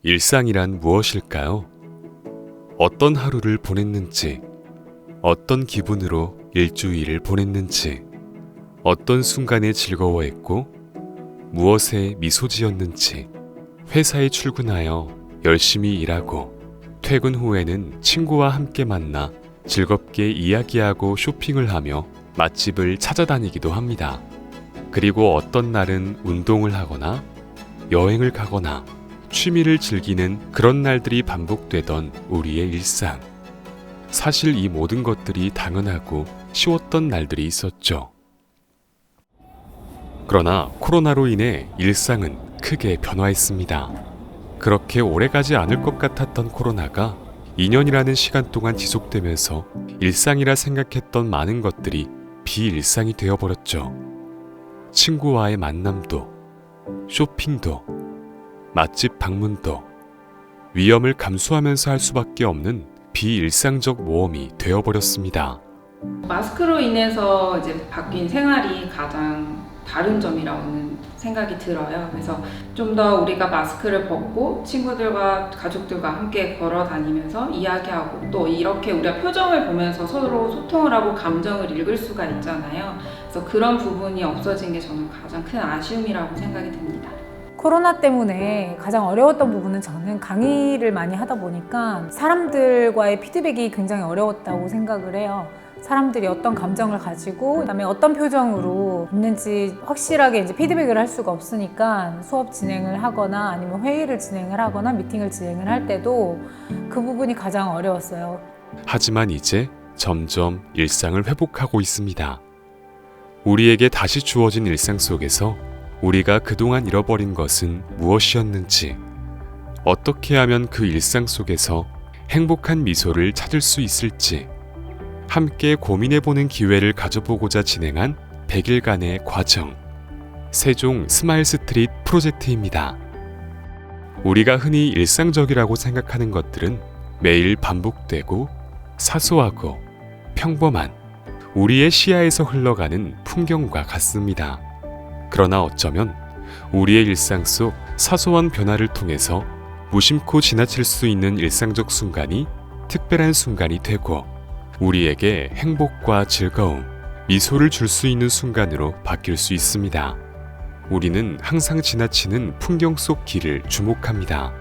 일상이란 무엇일까요? 어떤 하루를 보냈는지, 어떤 기분으로 일주일을 보냈는지, 어떤 순간에 즐거워했고, 무엇에 미소 지었는지, 회사에 출근하여 열심히 일하고, 퇴근 후에는 친구와 함께 만나 즐겁게 이야기하고 쇼핑을 하며 맛집을 찾아다니기도 합니다. 그리고 어떤 날은 운동을 하거나, 여행을 가거나, 취미를 즐기는 그런 날들이 반복되던 우리의 일상. 사실 이 모든 것들이 당연하고 쉬웠던 날들이 있었죠. 그러나 코로나로 인해 일상은 크게 변화했습니다. 그렇게 오래가지 않을 것 같았던 코로나가 2년이라는 시간 동안 지속되면서 일상이라 생각했던 많은 것들이 비일상이 되어버렸죠. 친구와의 만남도, 쇼핑도, 맛집 방문도 위험을 감수하면서 할 수밖에 없는 비일상적 모험이 되어버렸습니다. 마스크로 인해서 이제 바뀐 생활이 가장 다른 점이라고는 생각이 들어요. 그래서 좀 더 우리가 마스크를 벗고 친구들과 가족들과 함께 걸어 다니면서 이야기하고 또 이렇게 우리가 표정을 보면서 서로 소통을 하고 감정을 읽을 수가 있잖아요. 그래서 그런 부분이 없어진 게 저는 가장 큰 아쉬움이라고 생각이 듭니다. 코로나 때문에 가장 어려웠던 부분은 저는 강의를 많이 하다 보니까 사람들과의 피드백이 굉장히 어려웠다고 생각을 해요. 사람들이 어떤 감정을 가지고 그다음에 어떤 표정으로 있는지 확실하게 이제 피드백을 할 수가 없으니까 수업 진행을 하거나 아니면 회의를 진행을 하거나 미팅을 진행을 할 때도 그 부분이 가장 어려웠어요. 하지만 이제 점점 일상을 회복하고 있습니다. 우리에게 다시 주어진 일상 속에서 우리가 그동안 잃어버린 것은 무엇이었는지, 어떻게 하면 그 일상 속에서 행복한 미소를 찾을 수 있을지 함께 고민해보는 기회를 가져보고자 진행한 100일간의 과정, 세종 스마일 스트릿 프로젝트입니다. 우리가 흔히 일상적이라고 생각하는 것들은 매일 반복되고 사소하고 평범한 우리의 시야에서 흘러가는 풍경과 같습니다. 그러나 어쩌면 우리의 일상 속 사소한 변화를 통해서 무심코 지나칠 수 있는 일상적 순간이 특별한 순간이 되고 우리에게 행복과 즐거움, 미소를 줄 수 있는 순간으로 바뀔 수 있습니다. 우리는 항상 지나치는 풍경 속 길을 주목합니다.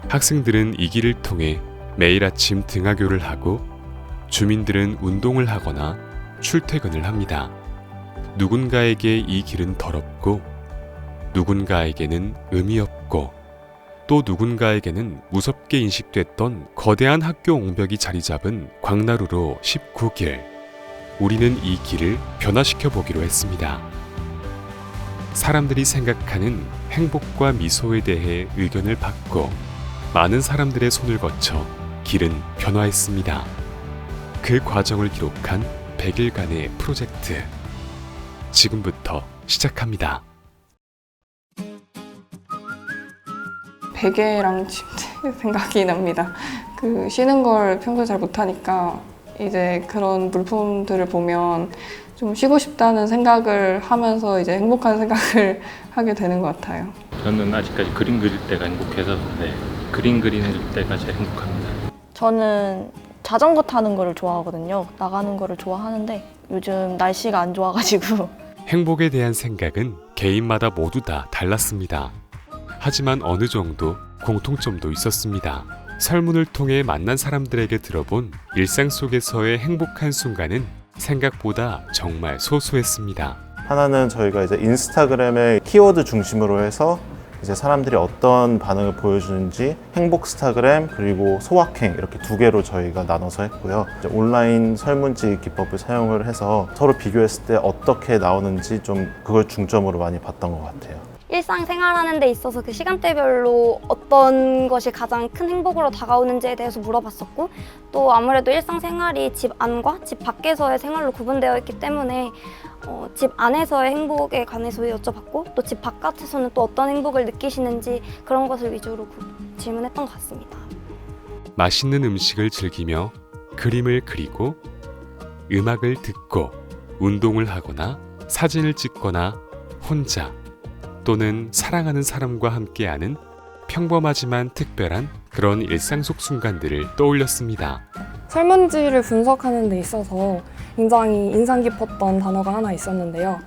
학생들은 이 길을 통해 매일 아침 등하교를 하고 주민들은 운동을 하거나 출퇴근을 합니다. 누군가에게 이 길은 더럽고 누군가에게는 의미 없고 또 누군가에게는 무섭게 인식됐던 거대한 학교 옹벽이 자리 잡은 광나루로 19길. 우리는 이 길을 변화시켜 보기로 했습니다. 사람들이 생각하는 행복과 미소에 대해 의견을 받고 많은 사람들의 손을 거쳐 길은 변화했습니다. 그 과정을 기록한 100일간의 프로젝트. 지금부터 시작합니다. 베개랑 침대 생각이 납니다. 쉬는 걸 평소에 잘 못하니까 이제 그런 물품들을 보면 좀 쉬고 싶다는 생각을 하면서 이제 행복한 생각을 하게 되는 것 같아요. 저는 아직까지 그림 그릴 때가 행복해서 그림 그리는 때가 제일 행복합니다. 저는 자전거 타는 거를 좋아하거든요. 나가는 거를 좋아하는데 요즘 날씨가 안 좋아가지고 행복에 대한 생각은 개인마다 모두 다 달랐습니다. 하지만 어느 정도 공통점도 있었습니다. 설문을 통해 만난 사람들에게 들어본 일상 속에서의 행복한 순간은 생각보다 정말 소소했습니다. 하나는 저희가 이제 인스타그램의 키워드 중심으로 해서 이제 사람들이 어떤 반응을 보여주는지 행복 스타그램 그리고 소확행 이렇게 두 개로 저희가 나눠서 했고요. 이제 온라인 설문지 기법을 사용을 해서 서로 비교했을 때 어떻게 나오는지 좀 그걸 중점으로 많이 봤던 것 같아요. 일상생활하는 데 있어서 그 시간대별로 어떤 것이 가장 큰 행복으로 다가오는지에 대해서 물어봤었고 또 아무래도 일상생활이 집 안과 집 밖에서의 생활로 구분되어 있기 때문에 집 안에서의 행복에 관해서 여쭤봤고 또 집 바깥에서는 또 어떤 행복을 느끼시는지 그런 것을 위주로 질문했던 것 같습니다. 맛있는 음식을 즐기며 그림을 그리고 음악을 듣고 운동을 하거나 사진을 찍거나 혼자 또는 사랑하는 사람과 함께하는 평범하지만 특별한 그런 일상 속 순간들을 떠올렸습니다. 설문지를 분석하는 데 있어서 굉장히 인상 깊었던 단어가 하나 있었는데요.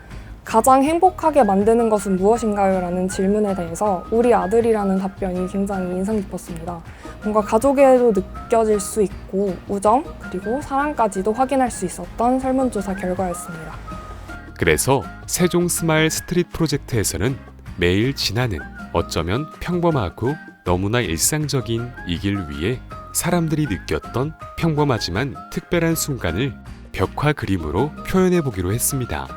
가장 행복하게 만드는 것은 무엇인가요? 라는 질문에 대해서 우리 아들이라는 답변이 굉장히 인상 깊었습니다. 뭔가 가족에도 느껴질 수 있고 우정 그리고 사랑까지도 확인할 수 있었던 설문조사 결과였습니다. 그래서 세종 스마일 스트릿 프로젝트에서는 매일 지나는 어쩌면 평범하고 너무나 일상적인 이 길 위에 사람들이 느꼈던 평범하지만 특별한 순간을 벽화 그림으로 표현해 보기로 했습니다.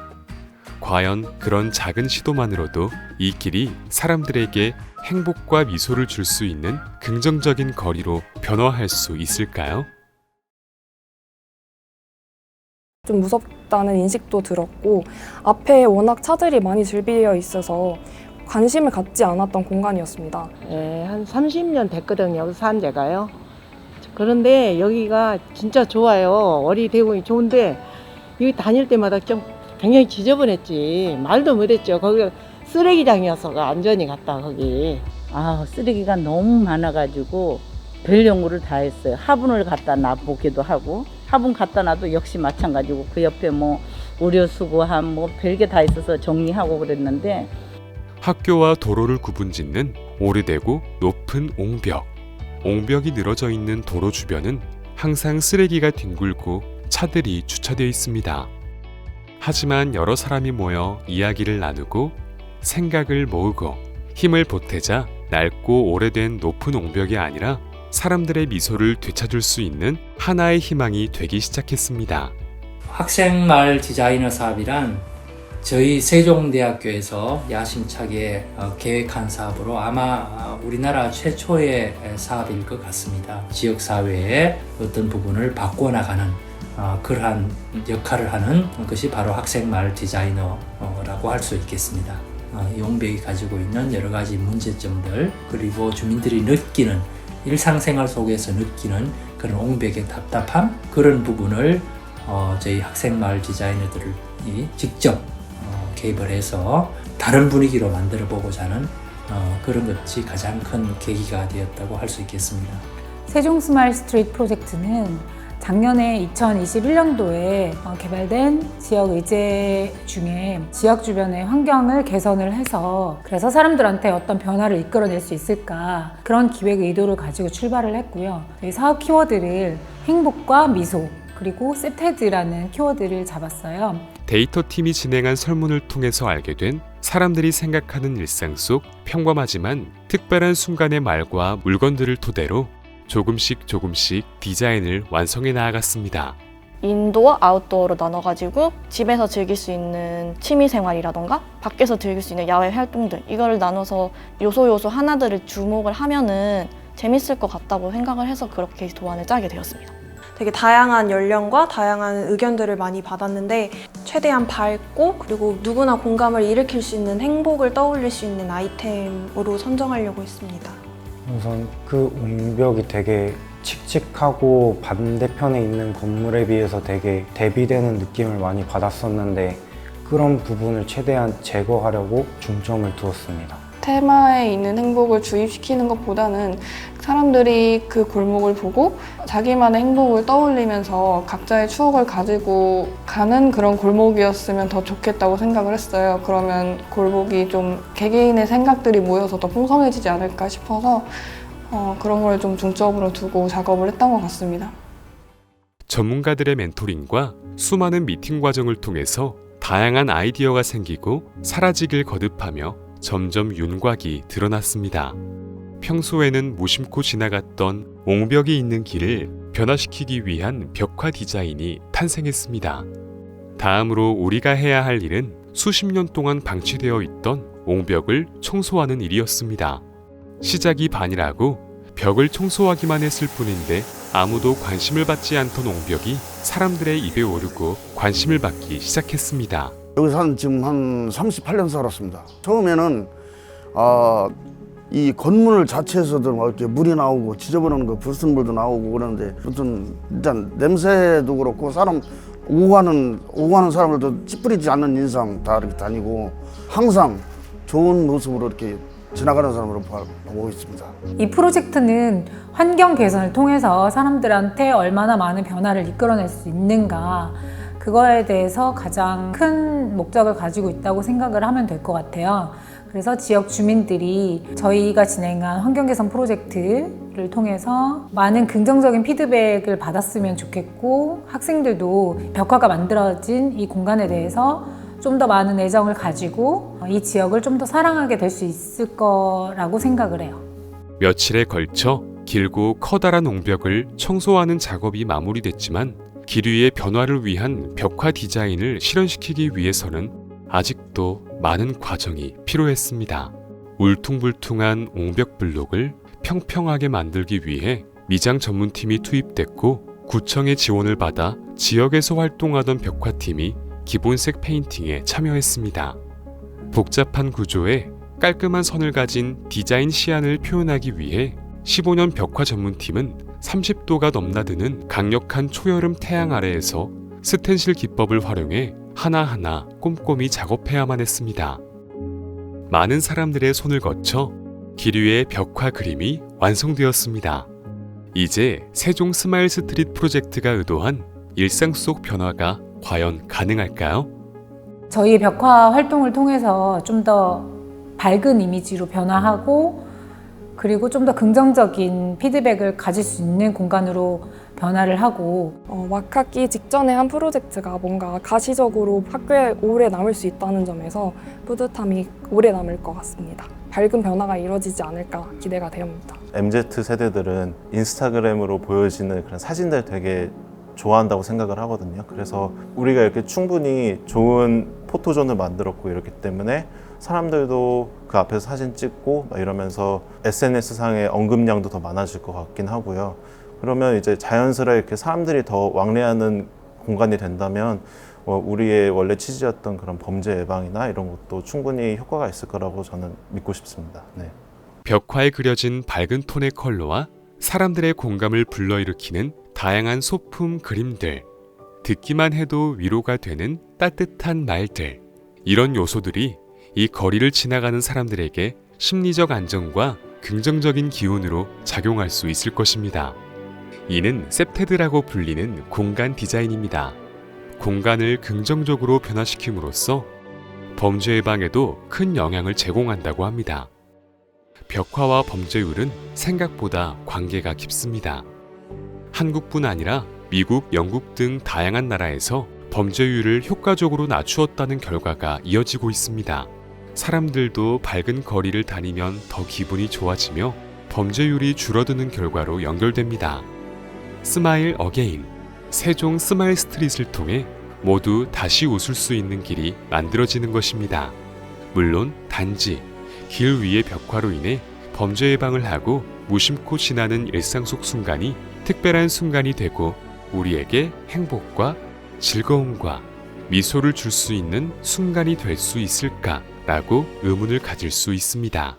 과연 그런 작은 시도만으로도 이 길이 사람들에게 행복과 미소를 줄 수 있는 긍정적인 거리로 변화할 수 있을까요? 좀 무섭다는 인식도 들었고 앞에 워낙 차들이 많이 즐비되어 있어서 관심을 갖지 않았던 공간이었습니다. 네, 한 30년 됐거든요. 여기 산 데가요. 그런데 여기가 진짜 좋아요. 어리대고 좋은데 여기 다닐 때마다 좀 굉장히 지저분했지. 말도 못했죠. 거기가 쓰레기장이어서가 안전히 갔다 거기. 아, 쓰레기가 너무 많아가지고 별 연구를 다 했어요. 화분을 갖다 놔보기도 하고 화분 갖다 놔도 역시 마찬가지고 그 옆에 뭐 의료수거함 뭐 별게 다 있어서 정리하고 그랬는데 학교와 도로를 구분짓는 오래되고 높은 옹벽. 옹벽이 늘어져 있는 도로 주변은 항상 쓰레기가 뒹굴고 차들이 주차되어 있습니다. 하지만 여러 사람이 모여 이야기를 나누고 생각을 모으고 힘을 보태자 낡고 오래된 높은 옹벽이 아니라 사람들의 미소를 되찾을 수 있는 하나의 희망이 되기 시작했습니다. 학생마을 디자이너 사업이란 저희 세종대학교에서 야심차게 계획한 사업으로 아마 우리나라 최초의 사업일 것 같습니다. 지역사회의 어떤 부분을 바꿔나가는 그러한 역할을 하는 것이 바로 학생마을 디자이너라고 할 수 있겠습니다. 이 옹벽이 가지고 있는 여러 가지 문제점들 그리고 주민들이 느끼는 일상생활 속에서 느끼는 그런 옹벽의 답답함 그런 부분을 저희 학생마을 디자이너들이 직접 개입을 해서 다른 분위기로 만들어 보고자 하는 그런 것이 가장 큰 계기가 되었다고 할 수 있겠습니다. 세종 스마일 스트리트 프로젝트는 작년에 2021년도에 개발된 지역 의제 중에 지역 주변의 환경을 개선을 해서 그래서 사람들한테 어떤 변화를 이끌어낼 수 있을까 그런 기획 의도를 가지고 출발을 했고요. 이 사업 키워드를 행복과 미소 그리고 세테드라는 키워드를 잡았어요. 데이터 팀이 진행한 설문을 통해서 알게 된 사람들이 생각하는 일상 속 평범하지만 특별한 순간의 말과 물건들을 토대로 조금씩 디자인을 완성해 나아갔습니다. 인도어, 아웃도어로 나눠가지고 집에서 즐길 수 있는 취미생활이라던가 밖에서 즐길 수 있는 야외 활동들 이거를 나눠서 요소 하나들을 주목을 하면은 재밌을 것 같다고 생각을 해서 그렇게 도안을 짜게 되었습니다. 되게 다양한 연령과 다양한 의견들을 많이 받았는데 최대한 밝고 그리고 누구나 공감을 일으킬 수 있는 행복을 떠올릴 수 있는 아이템으로 선정하려고 했습니다. 우선 그 옹벽이 되게 칙칙하고 반대편에 있는 건물에 비해서 되게 대비되는 느낌을 많이 받았었는데 그런 부분을 최대한 제거하려고 중점을 두었습니다. 테마에 있는 행복을 주입시키는 것보다는 사람들이 그 골목을 보고 자기만의 행복을 떠올리면서 각자의 추억을 가지고 가는 그런 골목이었으면 더 좋겠다고 생각을 했어요. 그러면 골목이 좀 개개인의 생각들이 모여서 더 풍성해지지 않을까 싶어서 그런 걸 좀 중점으로 두고 작업을 했던 것 같습니다. 전문가들의 멘토링과 수많은 미팅 과정을 통해서 다양한 아이디어가 생기고 사라지길 거듭하며 점점 윤곽이 드러났습니다. 평소에는 무심코 지나갔던 옹벽이 있는 길을 변화시키기 위한 벽화 디자인이 탄생했습니다. 다음으로 우리가 해야 할 일은 수십 년 동안 방치되어 있던 옹벽을 청소하는 일이었습니다. 시작이 반이라고 벽을 청소하기만 했을 뿐인데 아무도 관심을 받지 않던 옹벽이 사람들의 입에 오르고 관심을 받기 시작했습니다. 여기서 지금 한 38년 살았습니다. 처음에는 이 건물 자체에서도 막 이렇게 물이 나오고 지저분한 거 불순물도 나오고 그러는데 어떤 일단 냄새도 그렇고 사람 오고 가는 사람들도 찌푸리지 않는 인상 다 이렇게 다니고 항상 좋은 모습으로 이렇게 지나가는 사람으로 보고 있습니다. 이 프로젝트는 환경 개선을 통해서 사람들한테 얼마나 많은 변화를 이끌어낼 수 있는가, 그거에 대해서 가장 큰 목적을 가지고 있다고 생각을 하면 될 것 같아요. 그래서 지역 주민들이 저희가 진행한 환경 개선 프로젝트를 통해서 많은 긍정적인 피드백을 받았으면 좋겠고, 학생들도 벽화가 만들어진 이 공간에 대해서 좀 더 많은 애정을 가지고 이 지역을 좀 더 사랑하게 될 수 있을 거라고 생각을 해요. 며칠에 걸쳐 길고 커다란 옹벽을 청소하는 작업이 마무리됐지만 길 위의 변화를 위한 벽화 디자인을 실현시키기 위해서는 아직도 많은 과정이 필요했습니다. 울퉁불퉁한 옹벽 블록을 평평하게 만들기 위해 미장 전문팀이 투입됐고, 구청의 지원을 받아 지역에서 활동하던 벽화팀이 기본색 페인팅에 참여했습니다. 복잡한 구조에 깔끔한 선을 가진 디자인 시안을 표현하기 위해 15년 벽화 전문팀은 30도가 넘나드는 강력한 초여름 태양 아래에서 스텐실 기법을 활용해 하나하나 꼼꼼히 작업해야만 했습니다. 많은 사람들의 손을 거쳐 길 위의 벽화 그림이 완성되었습니다. 이제 세종 스마일 스트릿 프로젝트가 의도한 일상 속 변화가 과연 가능할까요? 저희의 벽화 활동을 통해서 좀 더 밝은 이미지로 변화하고, 그리고 좀 더 긍정적인 피드백을 가질 수 있는 공간으로 변화를 하고, 막학기 직전에 한 프로젝트가 뭔가 가시적으로 학교에 오래 남을 수 있다는 점에서 뿌듯함이 오래 남을 것 같습니다. 밝은 변화가 이루어지지 않을까 기대가 됩니다. MZ 세대들은 인스타그램으로 보여지는 그런 사진들 되게 좋아한다고 생각을 하거든요. 그래서 우리가 이렇게 충분히 좋은 포토존을 만들었고 이렇기 때문에 사람들도 그 앞에서 사진 찍고 막 이러면서 SNS상의 언급량도 더 많아질 것 같긴 하고요. 그러면 이제 자연스레 이렇게 사람들이 더 왕래하는 공간이 된다면 우리의 원래 취지였던 그런 범죄 예방이나 이런 것도 충분히 효과가 있을 거라고 저는 믿고 싶습니다. 네. 벽화에 그려진 밝은 톤의 컬러와 사람들의 공감을 불러일으키는 다양한 소품 그림들, 듣기만 해도 위로가 되는 따뜻한 말들, 이런 요소들이 이 거리를 지나가는 사람들에게 심리적 안정과 긍정적인 기운으로 작용할 수 있을 것입니다. 이는 셉테드라고 불리는 공간 디자인입니다. 공간을 긍정적으로 변화시킴으로써 범죄 예방에도 큰 영향을 제공한다고 합니다. 벽화와 범죄율은 생각보다 관계가 깊습니다. 한국뿐 아니라 미국, 영국 등 다양한 나라에서 범죄율을 효과적으로 낮추었다는 결과가 이어지고 있습니다. 사람들도 밝은 거리를 다니면 더 기분이 좋아지며 범죄율이 줄어드는 결과로 연결됩니다. 스마일 어게인, 세종 스마일 스트릿을 통해 모두 다시 웃을 수 있는 길이 만들어지는 것입니다. 물론 단지 길 위의 벽화로 인해 범죄 예방을 하고 무심코 지나는 일상 속 순간이 특별한 순간이 되고 우리에게 행복과 즐거움과 미소를 줄 수 있는 순간이 될 수 있을까라고 의문을 가질 수 있습니다.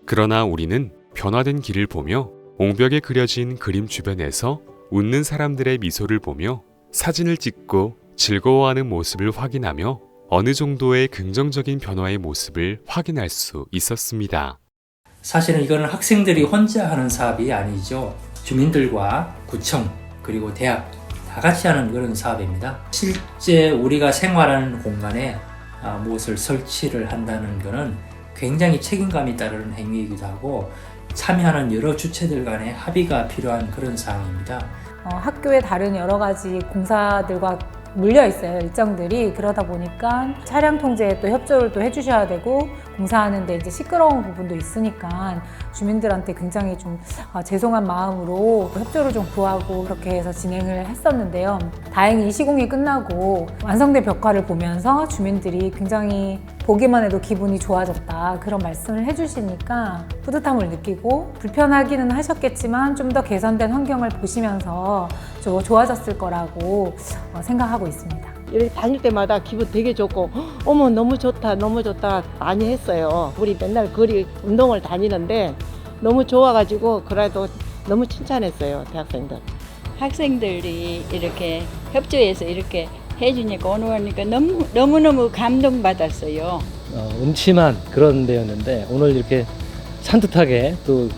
그러나 우리는 변화된 길을 보며 옹벽에 그려진 그림 주변에서 웃는 사람들의 미소를 보며 사진을 찍고 즐거워하는 모습을 확인하며 어느 정도의 긍정적인 변화의 모습을 확인할 수 있었습니다. 사실은 이거는 학생들이 혼자 하는 사업이 아니죠. 주민들과 구청 그리고 대학 다 같이 하는 그런 사업입니다. 실제 우리가 생활하는 공간에 무엇을 설치를 한다는 것은 굉장히 책임감이 따르는 행위이기도 하고 참여하는 여러 주체들 간의 합의가 필요한 그런 사항입니다. 학교에 다른 여러 가지 공사들과 물려 있어요, 일정들이. 그러다 보니까 차량 통제에 또 협조를 또 해주셔야 되고 공사하는데 이제 시끄러운 부분도 있으니까 주민들한테 굉장히 좀 죄송한 마음으로 협조를 좀 구하고 그렇게 해서 진행을 했었는데요. 다행히 이 시공이 끝나고 완성된 벽화를 보면서 주민들이 굉장히 보기만 해도 기분이 좋아졌다 그런 말씀을 해주시니까 뿌듯함을 느끼고 불편하기는 하셨겠지만 좀 더 개선된 환경을 보시면서 좀 좋아졌을 거라고 생각하고 있습니다. 이렇게 다닐 때마다 기분 되게 좋고 어머 너무 좋다 너무 좋다 많이 했어요. 우리 맨날 거리 운동을 다니는데 너무 좋아가지고 그래도 너무 칭찬했어요. 대학생들. 학생들이 이렇게 협조해서 이렇게 해주니까 오늘 오니까 너무너무 감동받았어요. 음침한 그런 데였는데 오늘 이렇게 산뜻하게 또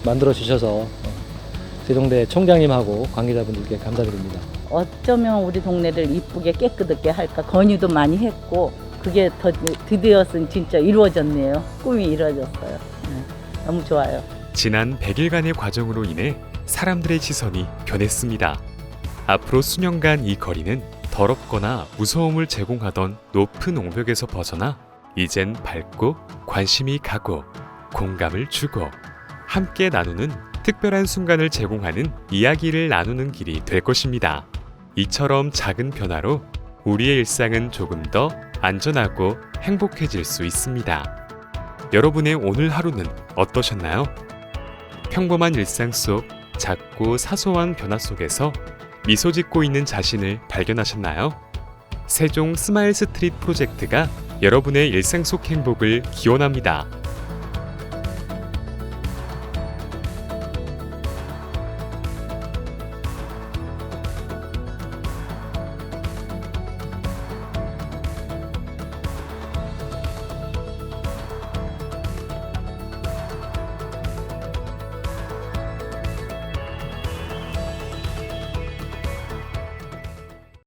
만들어 주셔서 세종대 총장님하고 관계자분들께 감사드립니다. 어쩌면 우리 동네를 이쁘게 깨끗하게 할까 건의도 많이 했고 그게 드디어는 진짜 이루어졌네요. 꿈이 이루어졌어요. 너무 좋아요. 지난 100일간의 과정으로 인해 사람들의 시선이 변했습니다. 앞으로 수년간 이 거리는 더럽거나 무서움을 제공하던 높은 옹벽에서 벗어나 이젠 밝고 관심이 가고 공감을 주고 함께 나누는 특별한 순간을 제공하는 이야기를 나누는 길이 될 것입니다. 이처럼 작은 변화로 우리의 일상은 조금 더 안전하고 행복해질 수 있습니다. 여러분의 오늘 하루는 어떠셨나요? 평범한 일상 속 작고 사소한 변화 속에서 미소 짓고 있는 자신을 발견하셨나요? 세종 스마일 스트릿 프로젝트가 여러분의 일상 속 행복을 기원합니다.